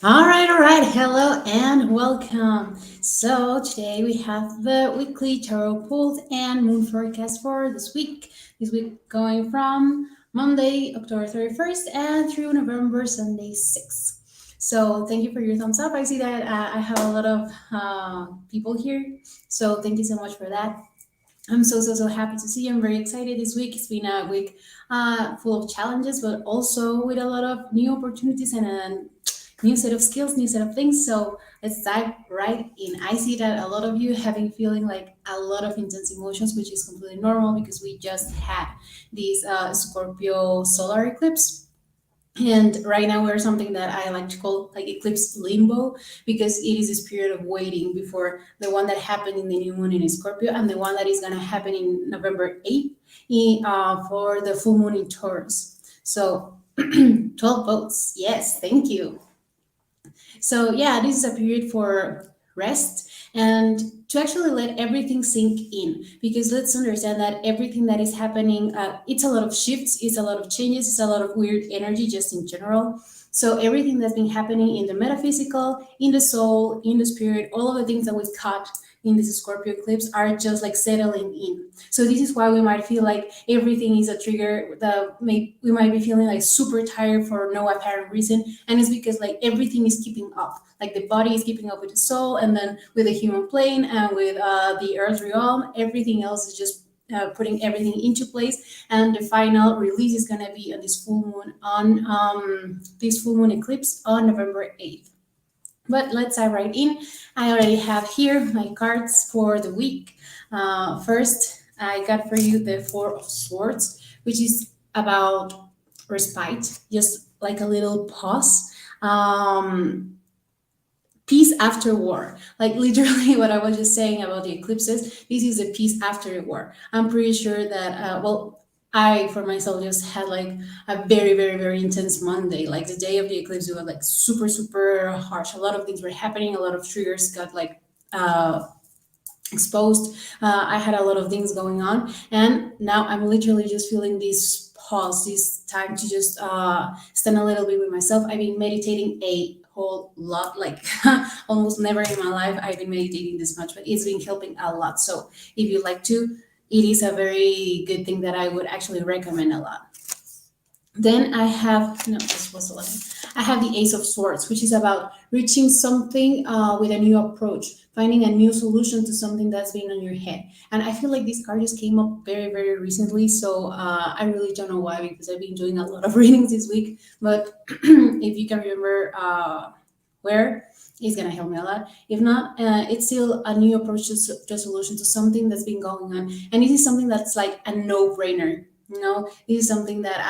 All right. Hello and welcome. So today we have the weekly tarot pulls and moon forecast for this week. This week going from Monday, October 31st and through November, Sunday 6th. So thank you for your thumbs up. I see that I have a lot of people here. So thank you so much for that. I'm so happy to see you. I'm very excited this week. It's been a week full of challenges, but also with a lot of new opportunities and a new set of skills, new set of things. So let's dive right in. I see that a lot of you having feeling like a lot of intense emotions, which is completely normal because we just had this Scorpio solar eclipse. And right now we're something that I like to call like eclipse limbo because it is this period of waiting before the one that happened in the new moon in Scorpio and the one that is going to happen in November 8th for the full moon in Taurus. So 12 votes. Yes, thank you. So yeah, this is a period for rest and to actually let everything sink in because let's understand that everything that is happening, it's a lot of shifts, it's a lot of changes, it's a lot of weird energy just in general. So everything that's been happening in the metaphysical, in the soul, in the spirit, all of the things that we've caught in this Scorpio eclipse are just like settling in. So this is why we might feel like everything is a trigger. We might be feeling like super tired for no apparent reason, and it's because like everything is keeping up. Like the body is keeping up with the soul, and then with the human plane and with the earth realm, everything else is just putting everything into place. And the final release is gonna be on this full moon eclipse on November 8th. But let's dive right in. I already have here my cards for the week. First, I got for you the Four of Swords, which is about respite, just like a little pause. Peace after war. Like literally what I was just saying about the eclipses, this is a peace after a war. I'm pretty sure that, I for myself just had like a very intense Monday. Like the day of the eclipse, it was like super harsh. A lot of things were happening, a lot of triggers got like exposed. I had a lot of things going on, and now I'm literally just feeling this pause, this time to just stand a little bit with myself. I've been meditating a whole lot, like almost never in my life I've been meditating this much, but it's been helping a lot. So if you like to, it is a very good thing that I would actually recommend a lot. Then I have, no, this was 11. I have the Ace of Swords, which is about reaching something with a new approach, finding a new solution to something that's been on your head. And I feel like this card just came up very recently. So I really don't know why, because I've been doing a lot of readings this week. But if you can remember where, it's going to help me a lot. If not, it's still a new approach to solution to something that's been going on. And this is something that's like a no brainer. You know, this is something that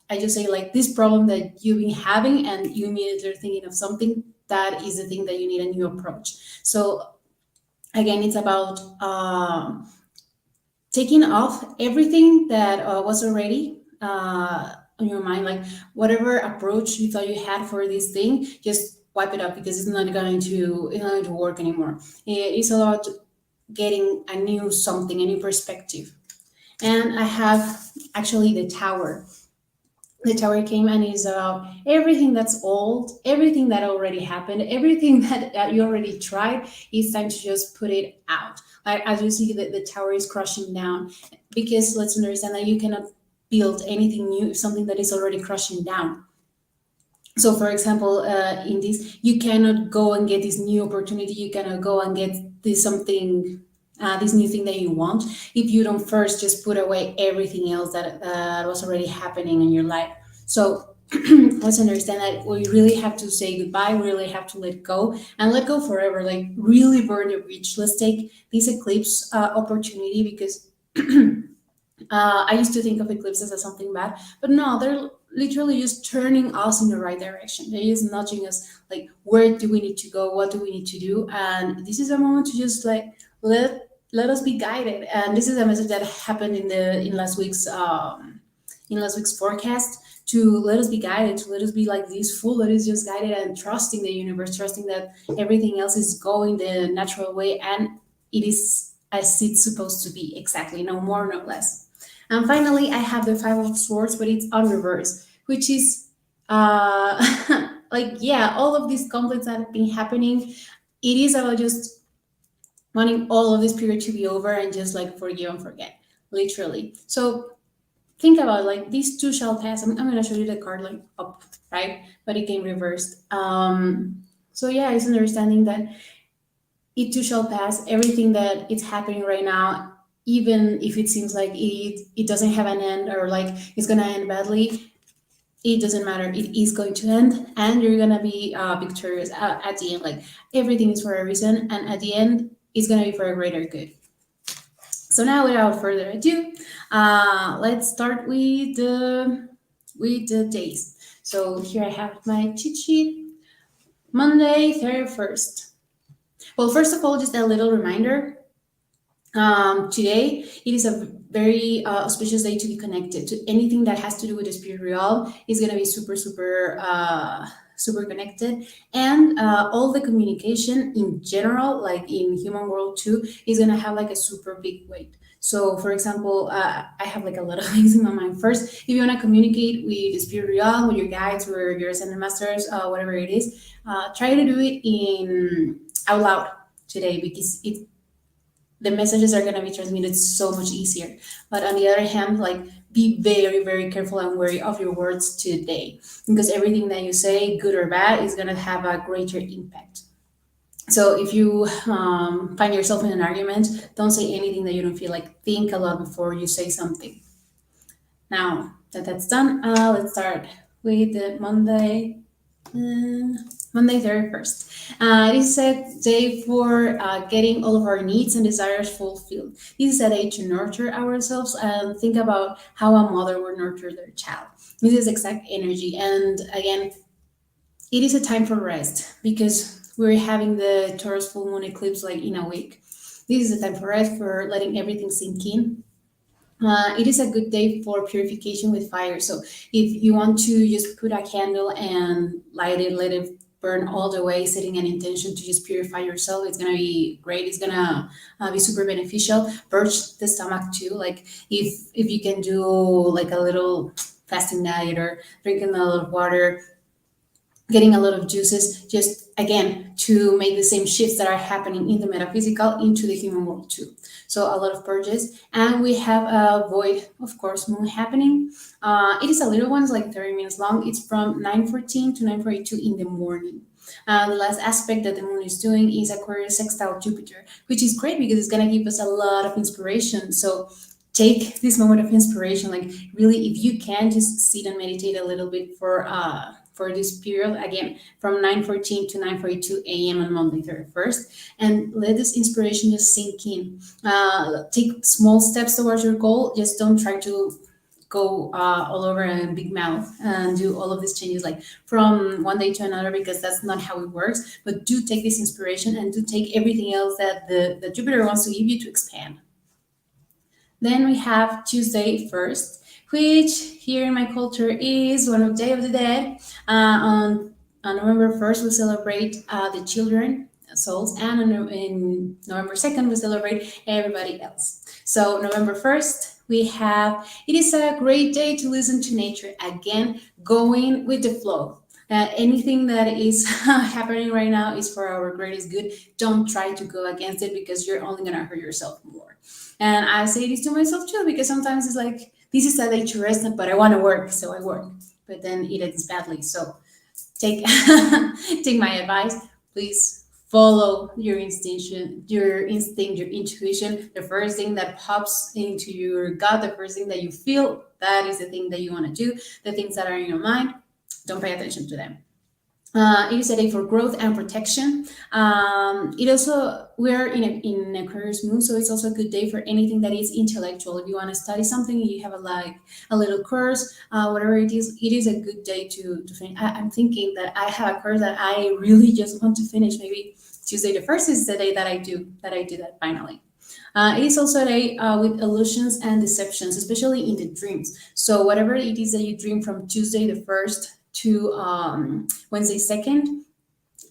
I just say like this problem that you've been having and you immediately are thinking of something, that is the thing that you need a new approach. So again, it's about taking off everything that was already on your mind, like whatever approach you thought you had for this thing, just wipe it up because it's not going to work anymore. It's about getting a new something, a new perspective. And I have actually the tower came and is about everything that's old, everything that already happened, everything that you already tried. It's time to just put it out. Like as you see that the tower is crushing down, because let's understand that you cannot build anything new if something that is already crushing down. So for example, in this, you cannot go and get this new opportunity, you cannot go and get this new thing that you want if you don't first just put away everything else that was already happening in your life. So let's understand that we really have to say goodbye, we really have to let go and let go forever, like really burn the bridge. Let's take this eclipse opportunity because I used to think of eclipses as something bad, but no, they're literally just turning us in the right direction. They're just nudging us, like, where do we need to go? What do we need to do? And this is a moment to just like let us be guided. And this is a message that happened in last week's forecast, to let us be guided, to let us be like this fool that is just guided and trusting the universe, trusting that everything else is going the natural way and it is as it's supposed to be, exactly, no more, no less. And finally, I have the Five of Swords, but it's on reverse, which is like, yeah, all of these conflicts that have been happening, it is about just wanting all of this period to be over and just like forgive and forget, literally. So think about like these two shall pass. I'm gonna show you the card like up, right? But it came reversed. So yeah, it's understanding that it too shall pass. Everything that is happening right now, even if it seems like it doesn't have an end or like it's gonna end badly, it doesn't matter. It is going to end, and you're gonna be victorious at the end. Like everything is for a reason, and at the end, it's gonna be for a greater good. So now, without further ado, let's start with the days. So here I have my cheat sheet. Monday, 31st. Well, first of all, just a little reminder. Today, it is a very auspicious day to be connected to anything that has to do with the spirit realm. Is going to be super, super, super connected, and all the communication in general, like in human world too, is going to have like a super big weight. So, for example, I have like a lot of things in my mind. First, if you want to communicate with the spirit realm, with your guides, with your ascended masters, whatever it is, try to do it in out loud today because the messages are going to be transmitted so much easier. But on the other hand, like be very, very careful and wary of your words today because everything that you say, good or bad, is going to have a greater impact. So if you find yourself in an argument, don't say anything that you don't feel like. Think a lot before you say something. Now that that's done, let's start with the Monday. Monday 31st. It is a day for getting all of our needs and desires fulfilled. This is a day to nurture ourselves and think about how a mother would nurture their child. This is exact energy. And again, it is a time for rest because we're having the Taurus full moon eclipse like in a week. This is a time for rest, for letting everything sink in. It is a good day for purification with fire. So if you want to just put a candle and light it, let it burn all the way, setting an intention to just purify yourself, it's gonna be great. It's gonna be super beneficial. Purge the stomach too. Like if you can do like a little fasting diet or drinking a lot of water, getting a lot of juices, just again to make the same shifts that are happening in the metaphysical into the human world too. So a lot of purges, and we have a void, of course, moon happening. It is a little one, it's like 30 minutes long. It's from 9:14 to 9:42 in the morning. The last aspect that the moon is doing is Aquarius sextile Jupiter, which is great because it's gonna give us a lot of inspiration. So take this moment of inspiration, like really, if you can, just sit and meditate a little bit for this period, again from 9:14 to 9:42 a.m. on Monday 31st, and let this inspiration just sink in. Take small steps towards your goal. Just don't try to go all over a big mouth and do all of these changes like from one day to another, because that's not how it works. But do take this inspiration and do take everything else that the Jupiter wants to give you to expand. Then we have Tuesday 1st, which here in my culture is one of Day of the Dead. On November 1st, we celebrate the children souls, and in November 2nd, we celebrate everybody else. So November 1st, we have, it is a great day to listen to nature. Again, going with the flow. Anything that is happening right now is for our greatest good. Don't try to go against it because you're only going to hurt yourself more. And I say this to myself too, because sometimes it's like, this is a day to rest, but I want to work, so I work. But then it ends badly. So take take my advice. Please follow your instinct, your intuition. The first thing that pops into your gut, the first thing that you feel, that is the thing that you want to do. The things that are in your mind, don't pay attention to them. It is a day for growth and protection. It also, we're in Aquarius moon, so it's also a good day for anything that is intellectual. If you want to study something, you have a little course, whatever it is a good day to finish. I'm thinking that I have a course that I really just want to finish. Maybe Tuesday the 1st is the day that I do that finally. It is also a day with illusions and deceptions, especially in the dreams. So whatever it is that you dream from Tuesday the 1st to Wednesday 2nd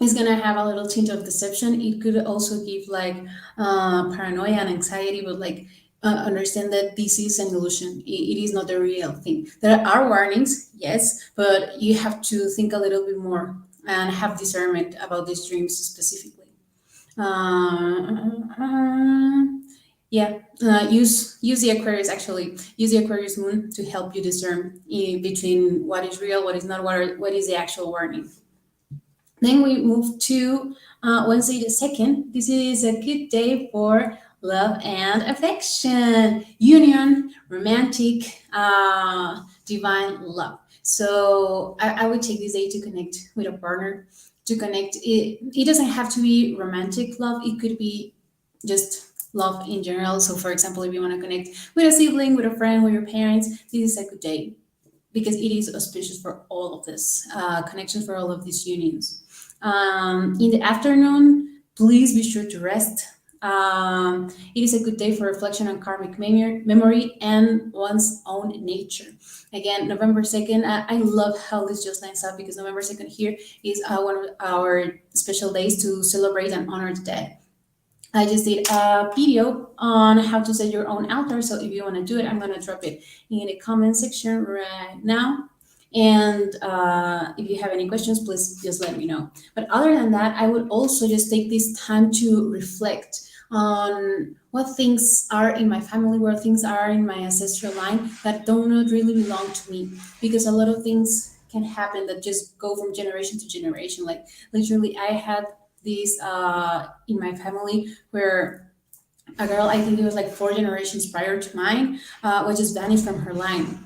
is gonna have a little tint of deception. It could also give like paranoia and anxiety, but like understand that this is an illusion. It is not the real thing. There are warnings, yes, but you have to think a little bit more and have discernment about these dreams specifically. Uh, yeah, use the Aquarius, actually use the Aquarius moon to help you discern between what is real, what is not, what is the actual warning. Then we move to Wednesday the 2nd. This is a good day for love and affection, union, romantic, divine love. So I would take this day to connect with a partner, to connect. It doesn't have to be romantic love, it could be just love in general. So, for example, if you want to connect with a sibling, with a friend, with your parents, this is a good day because it is auspicious for all of this connections, for all of these unions. In the afternoon, please be sure to rest. It is a good day for reflection on karmic memory and one's own nature. Again, November 2nd, I love how this just lines up because November 2nd here is one of our special days to celebrate and honor the dead. I just did a video on how to set your own altar. So if you want to do it, I'm going to drop it in the comment section right now. And if you have any questions, please just let me know. But other than that, I would also just take this time to reflect on what things are in my family, what things are in my ancestral line that do not really belong to me. Because a lot of things can happen that just go from generation to generation. Like literally, I had this in my family where a girl, I think it was like 4 generations prior to mine, was just vanished from her line.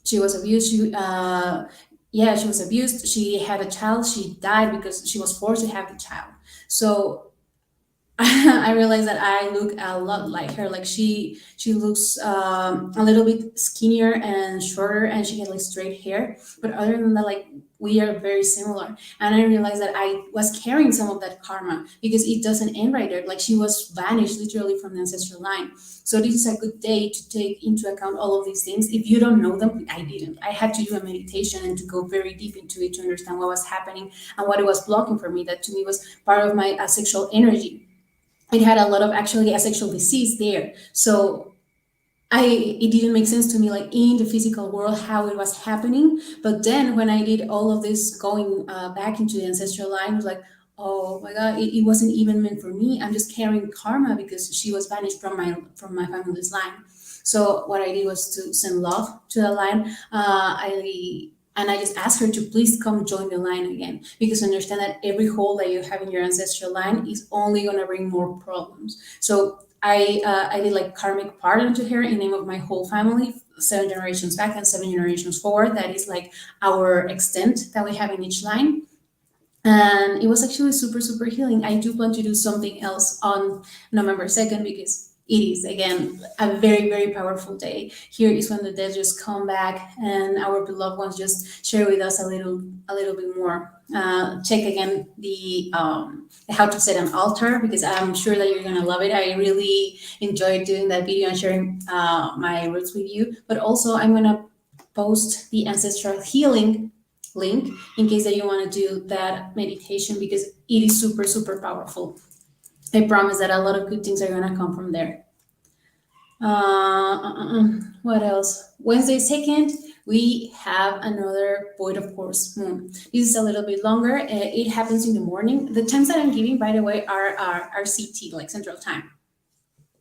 She was abused. Yeah, she was abused. She had a child. She died because she was forced to have the child. So I realized that I look a lot like her. Like she looks a little bit skinnier and shorter, and she had like straight hair. But other than that, like we are very similar. And I realized that I was carrying some of that karma because it doesn't end right there. Like she was vanished literally from the ancestral line. So this is a good day to take into account all of these things. If you don't know them, I didn't. I had to do a meditation and to go very deep into it to understand what was happening and what it was blocking for me. That to me was part of my asexual energy. It had a lot of actually asexual disease there. So it didn't make sense to me like in the physical world how it was happening. But then when I did all of this going back into the ancestral line, I was like, oh my god, it wasn't even meant for me. I'm just carrying karma because she was banished from my family's line. So what I did was to send love to the line. I just asked her to please come join the line again because understand that every hole that you have in your ancestral line is only gonna bring more problems. So I did like karmic pardon to her in name of my whole family, 7 generations back and 7 generations forward. That is like our extent that we have in each line. And it was actually super, super healing. I do plan to do something else on November 2nd because it is again a very, very powerful day. Here is when the dead just come back and our beloved ones just share with us a little bit more. Check again the how to set an altar because I'm sure that you're gonna love it. I really enjoyed doing that video and sharing my roots with you. But also I'm gonna post the ancestral healing link in case that you want to do that meditation because it is super, super powerful. I promise that a lot of good things are going to come from there. What else? Wednesday 2nd, we have another void of course moon. This is a little bit longer. It happens in the morning. The times that I'm giving, by the way, are CT, like Central Time.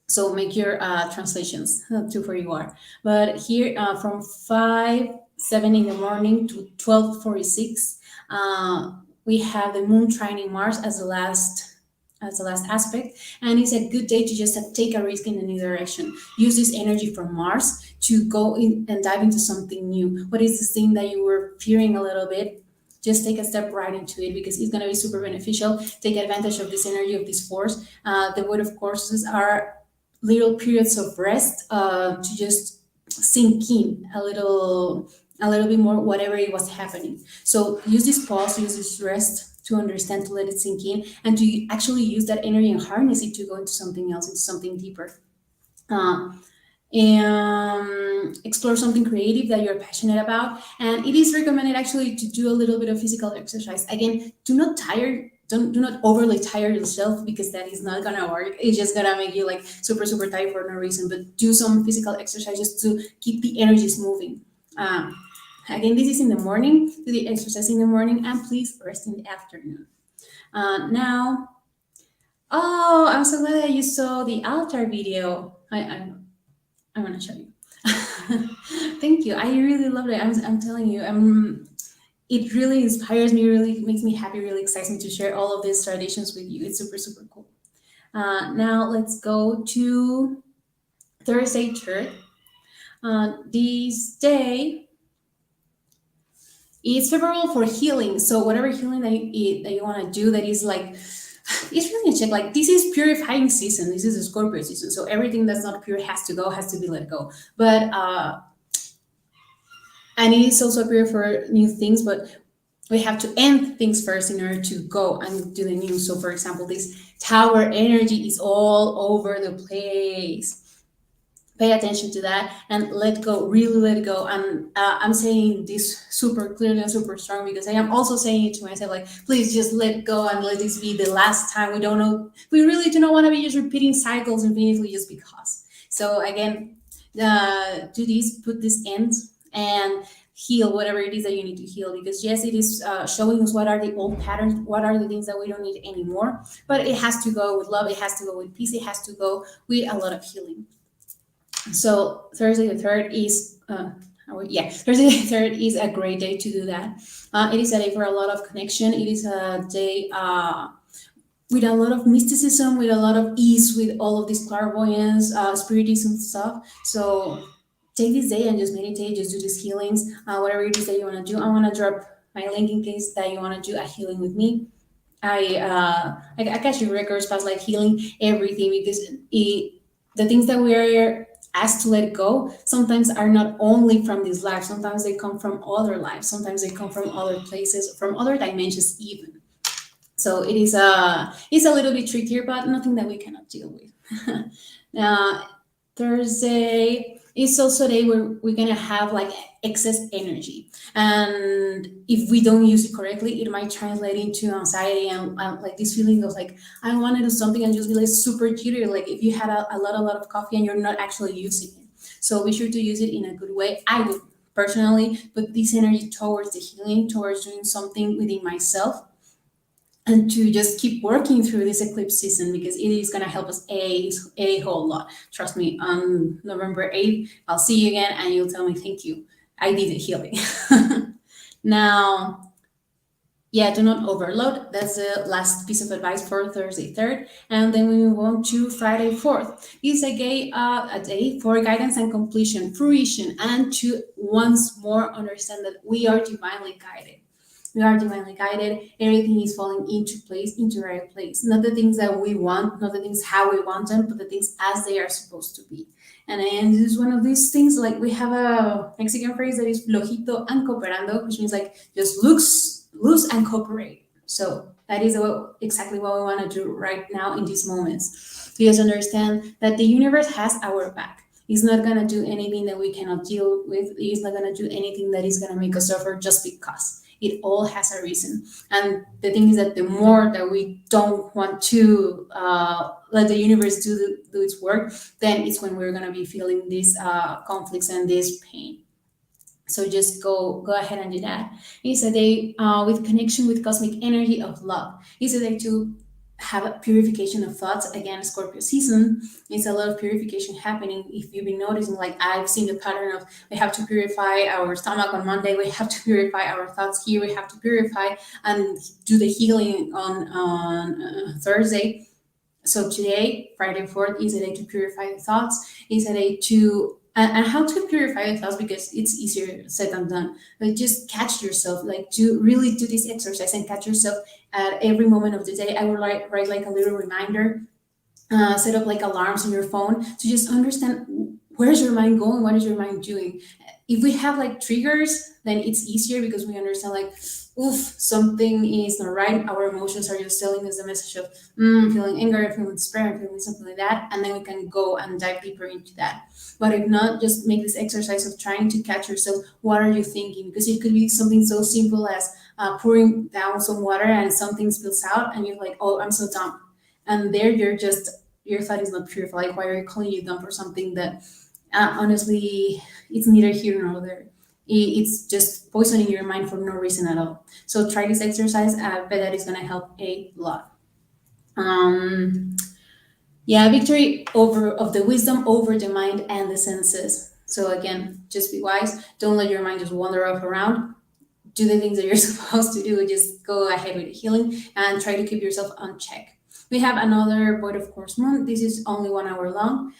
So make your translations to where you are. But here from 7 in the morning to 12:46, we have the moon trining Mars as the last aspect, and it's a good day to just take a risk in a new direction. Use this energy from Mars to go in and dive into something new. What is this thing that you were fearing a little bit? Just take a step right into it because it's going to be super beneficial. Take advantage of this energy, of this force. The void of courses are little periods of rest to just sink in a little bit more whatever it was happening. So use this pause, use this rest to understand, to let it sink in, and to actually use that energy and harness it to go into something else, into something deeper. And explore something creative that you're passionate about. And it is recommended actually to do a little bit of physical exercise. Again, do not overly tire yourself because that is not gonna work. It's just gonna make you like super, super tired for no reason. But do some physical exercise just to keep the energies moving. Again, this is in the morning. Do the exercise in the morning, and please rest in the afternoon. Now, oh, I'm so glad that you saw the altar video. I want to show you. Thank you. I really loved it. I'm telling you, it really inspires me, really makes me happy, really excites me to share all of these traditions with you. It's super, super cool. Now let's go to Thursday 3rd. This day is favorable for healing. So whatever healing that you want to do, that is like, it's really a check. Like, this is purifying season. This is a Scorpio season. So everything that's not pure has to go, has to be let go. But and it is also pure for new things, but we have to end things first in order to go and do the new. So for example, this tower energy is all over the place. Pay attention to that and let go, really let go. And I'm saying this super clearly and super strong because I am also saying it to myself, like, please just let go and let this be the last time. We don't know, we really do not want to be just repeating cycles infinitely just because. So again, do this, put this end, and heal whatever it is that you need to heal, because yes, it is showing us what are the old patterns, what are the things that we don't need anymore, but it has to go with love, it has to go with peace, it has to go with a lot of healing. So Thursday the 3rd is Thursday the 3rd is a great day to do that. It is a day for a lot of connection. It is a day with a lot of mysticism, with a lot of ease, with all of this clairvoyance, spiritism stuff. So take this day and just meditate, just do these healings, whatever it is that you want to do. I want to drop my link in case that you want to do a healing with me. Like Akashic records past like healing everything, because the things that we are asked to let go sometimes are not only from this life, sometimes they come from other lives, sometimes they come from other places, from other dimensions even. So it's a little bit trickier, but nothing that we cannot deal with. Now Thursday is also a day where we're gonna have like excess energy, and if we don't use it correctly, it might translate into anxiety and like this feeling of like, I want to do something and just be like super jittery, like if you had a lot of coffee and you're not actually using it. So be sure to use it in a good way. I would personally put this energy towards the healing, towards doing something within myself, and to just keep working through this eclipse season, because it is going to help us a whole lot. Trust me, on November 8th, I'll see you again and you'll tell me, thank you, I did the healing. Now, yeah, do not overload. That's the last piece of advice for Thursday 3rd. And then we move on to Friday 4th. It's a day for guidance and completion, fruition, and to once more understand that we are divinely guided. We are divinely guided. Everything is falling into place, into the right place. Not the things that we want, not the things how we want them, but the things as they are supposed to be. And this is one of these things, like we have a Mexican phrase that is flojito and cooperando, which means like just loose and cooperate. So that is exactly what we want to do right now in these moments. To just understand that the universe has our back. It's not going to do anything that we cannot deal with. It's not going to do anything that is going to make us suffer just because. It all has a reason. And the thing is that the more that we don't want to let the universe do its work, then it's when we're going to be feeling these conflicts and this pain. So just go ahead and do that. It's a day with connection with cosmic energy of love. It's a day to have a purification of thoughts. Again, Scorpio season, it's a lot of purification happening. If you've been noticing, like I've seen the pattern of, we have to purify our stomach on Monday, we have to purify our thoughts here, we have to purify and do the healing on Thursday. So today, Friday 4th, is a day to purify the thoughts. It's a day to and how to purify the thoughts, because it's easier said than done. But just catch yourself, like to really do this exercise and catch yourself at every moment of the day. I would write like a little reminder, set up like alarms on your phone to just understand where's your mind going, what is your mind doing. If we have like triggers, then it's easier because we understand like, oof, something is not right. Our emotions are just telling us the message of feeling anger, feeling despair, feeling something like that, and then we can go and dive deeper into that. But if not, just make this exercise of trying to catch yourself. What are you thinking? Because it could be something so simple as pouring down some water and something spills out, and you're like, oh, I'm so dumb. And there, your thought is not purified. Like, why are you calling you dumb for something that honestly, it's neither here nor there. It's just poisoning your mind for no reason at all. So try this exercise. I bet that is going to help a lot. Um, yeah, victory over of the wisdom over the mind and the senses. So again, just be wise. Don't let your mind just wander off around. Do the things that you're supposed to do. Just go ahead with the healing and try to keep yourself on check. We have another void of course moon. This is only 1 hour long.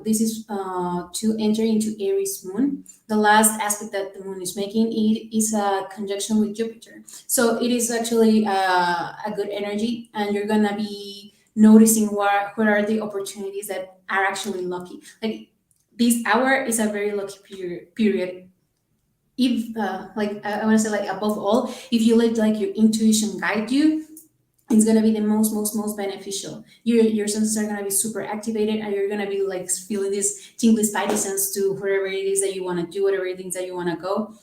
This is to enter into Aries moon. The last aspect that the moon is making, it is a conjunction with Jupiter. So it is actually a good energy, and you're gonna be noticing what are the opportunities that are actually lucky. Like this hour is a very lucky period. If like I want to say, like above all, if you let like your intuition guide you, it's gonna be the most beneficial. Your senses are gonna be super activated, and you're gonna be like feeling this tingly spidey sense to whatever it is that you want to do, whatever it is that you want to go.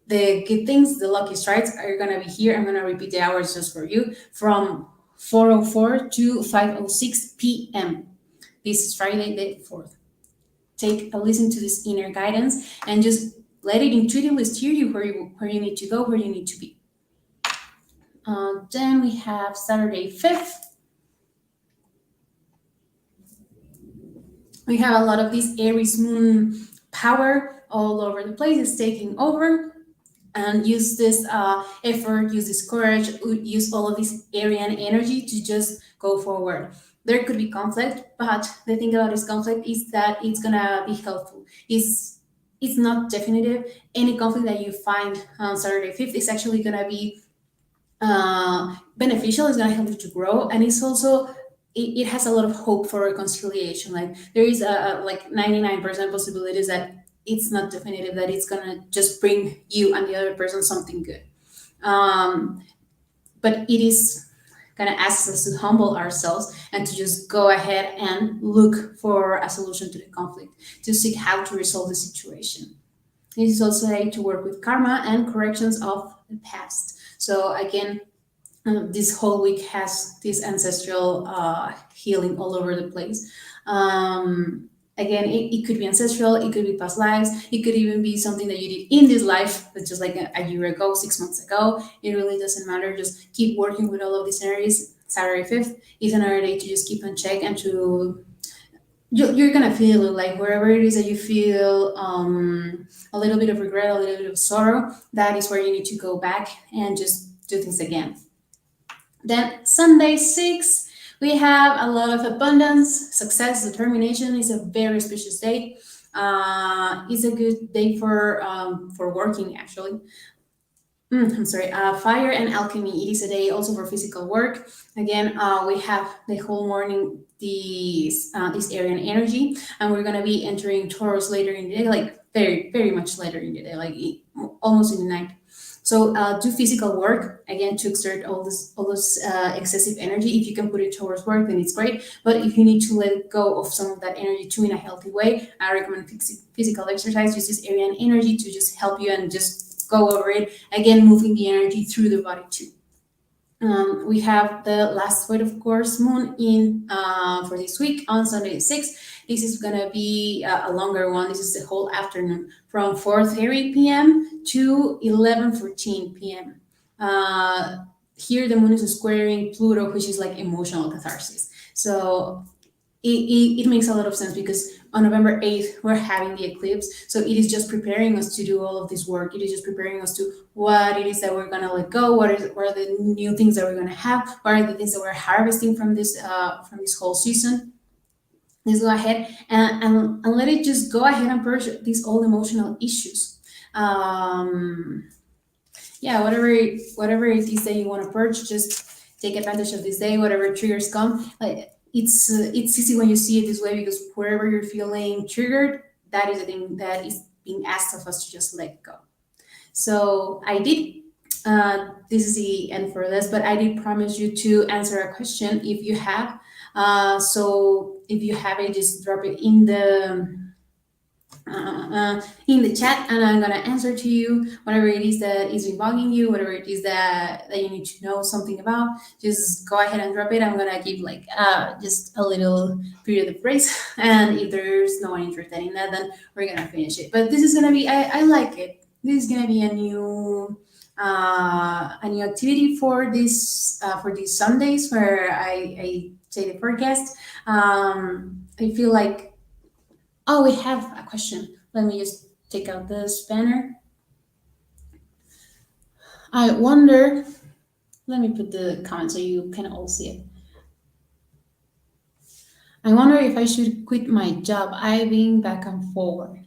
The good things, the lucky strikes, are gonna be here. I'm gonna repeat the hours just for you, from 4:04 to 5:06 p.m. This is Friday the 4th. Take a listen to this inner guidance and just let it intuitively steer you where you need to go, where you need to be. Then we have Saturday 5th. We have a lot of this Aries moon power all over the place. It's taking over. And use this effort, use this courage, use all of this Aryan energy to just go forward. There could be conflict, but the thing about this conflict is that it's gonna be helpful. It's not definitive. Any conflict that you find on Saturday 5th is actually gonna be beneficial. It's gonna help you to grow, and it's also it has a lot of hope for reconciliation. Like there is a like 99% possibilities that it's not definitive, that it's gonna just bring you and the other person something good. But it is gonna ask us to humble ourselves and to just go ahead and look for a solution to the conflict, to seek how to resolve the situation. This is also a to work with karma and corrections of the past. So again, this whole week has this ancestral healing all over the place. Again, it could be ancestral, it could be past lives, it could even be something that you did in this life, but just like a year ago, 6 months ago. It really doesn't matter. Just keep working with all of these energies. Saturday 5th is another day to just keep on check and to you're gonna feel it, like wherever it is that you feel a little bit of regret, a little bit of sorrow, that is where you need to go back and just do things again. Then Sunday 6, we have a lot of abundance, success, determination. Is a very auspicious day. It's a good day for working actually. I'm sorry. Fire and alchemy. It is a day also for physical work. Again, we have the whole morning this Aryan energy, and we're gonna be entering Taurus later in the day, like very much later in the day, like almost in the night. So do physical work again to exert all this excessive energy. If you can put it towards work, then it's great. But if you need to let go of some of that energy too in a healthy way, I recommend physical exercise. Use this Aryan energy to just help you and just go over it. Again, moving the energy through the body too. We have the last void of course moon in for this week on Sunday the 6th. This is gonna be a longer one. This is the whole afternoon from 4:30 p.m. to 11:14 p.m. Here the moon is squaring Pluto, which is like emotional catharsis. So it makes a lot of sense because on November 8th, we're having the eclipse. So it is just preparing us to do all of this work. It is just preparing us to what it is that we're going to let go. What are the new things that we're going to have? What are the things that we're harvesting from this whole season? Let's go ahead and let it just go ahead and purge these old emotional issues. Yeah, whatever it is that you want to purge, just take advantage of this day. Whatever triggers come, like it's easy when you see it this way, because wherever you're feeling triggered, that is the thing that is being asked of us to just let go. So I did. This is the end for this, but I did promise you to answer a question if you have. So if you have it, just drop it in the in the chat, and I'm gonna answer to you whatever it is that is bugging you, whatever it is that you need to know something about. Just go ahead and drop it. I'm gonna give like just a little period of grace, and if there's no one interested in that, then we're gonna finish it. But this is gonna be I like it. This is gonna be a new activity for these Sundays where I say the forecast. I feel like, oh, we have a question. Let me just take out this banner. I wonder, let me put the comment so you can all see it. I wonder if I should quit my job. I've been back and forward.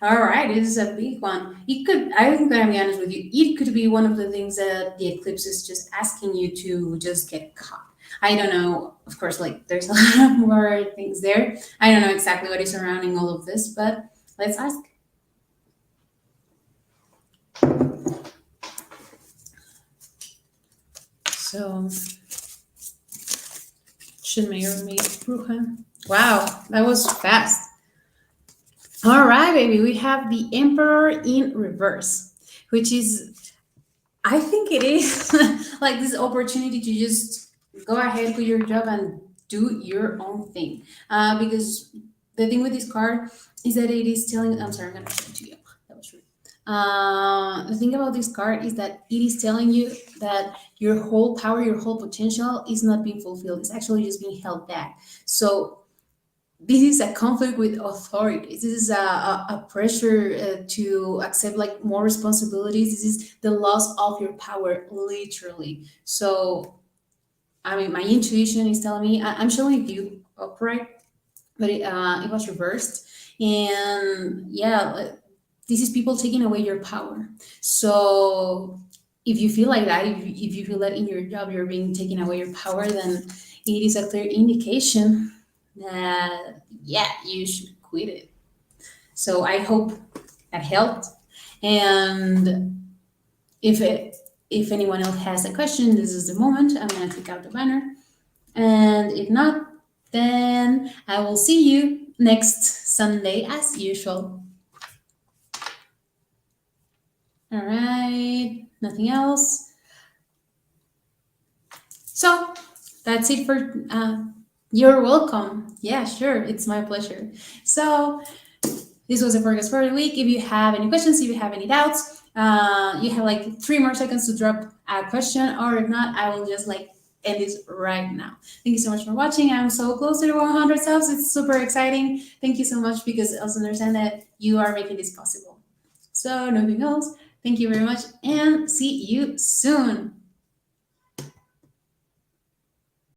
All right, this is a big one. It could, I'm gonna be honest with you, it could be one of the things that the eclipse is just asking you to just get caught. I don't know, of course, like there's a lot of more things there. I don't know exactly what is surrounding all of this, but let's ask. So, should mayor meet Bruja? Wow, that was fast. All right, baby, we have the Emperor in reverse, which is, I think it is like this opportunity to just go ahead with your job and do your own thing. Because the thing with this card is that it is telling, I'm sorry, I'm going to show it to you. That was rude. The thing about this card is that it is telling you that your whole power, your whole potential is not being fulfilled. It's actually just being held back. So this is a conflict with authority. This is a pressure to accept like more responsibilities. This is the loss of your power, literally. So, I mean, my intuition is telling me I'm showing you upright, but it was reversed, and yeah, this is people taking away your power. So, if you feel like that, if you feel that in your job you're being taken away your power, then it is a clear indication that yeah, you should quit it. So I hope that helped. And if anyone else has a question, this is the moment. I'm gonna take out the banner. And if not, then I will see you next Sunday as usual. All right, nothing else. So that's it for you're welcome. Yeah, sure. It's my pleasure. So this was a forecast for the week. If you have any questions, if you have any doubts, you have like 3 more seconds to drop a question, or if not, I will just like end this right now. Thank you so much for watching. I'm so close to the 100 subs. It's super exciting. Thank you so much, because I also understand that you are making this possible. So nothing else. Thank you very much, and see you soon.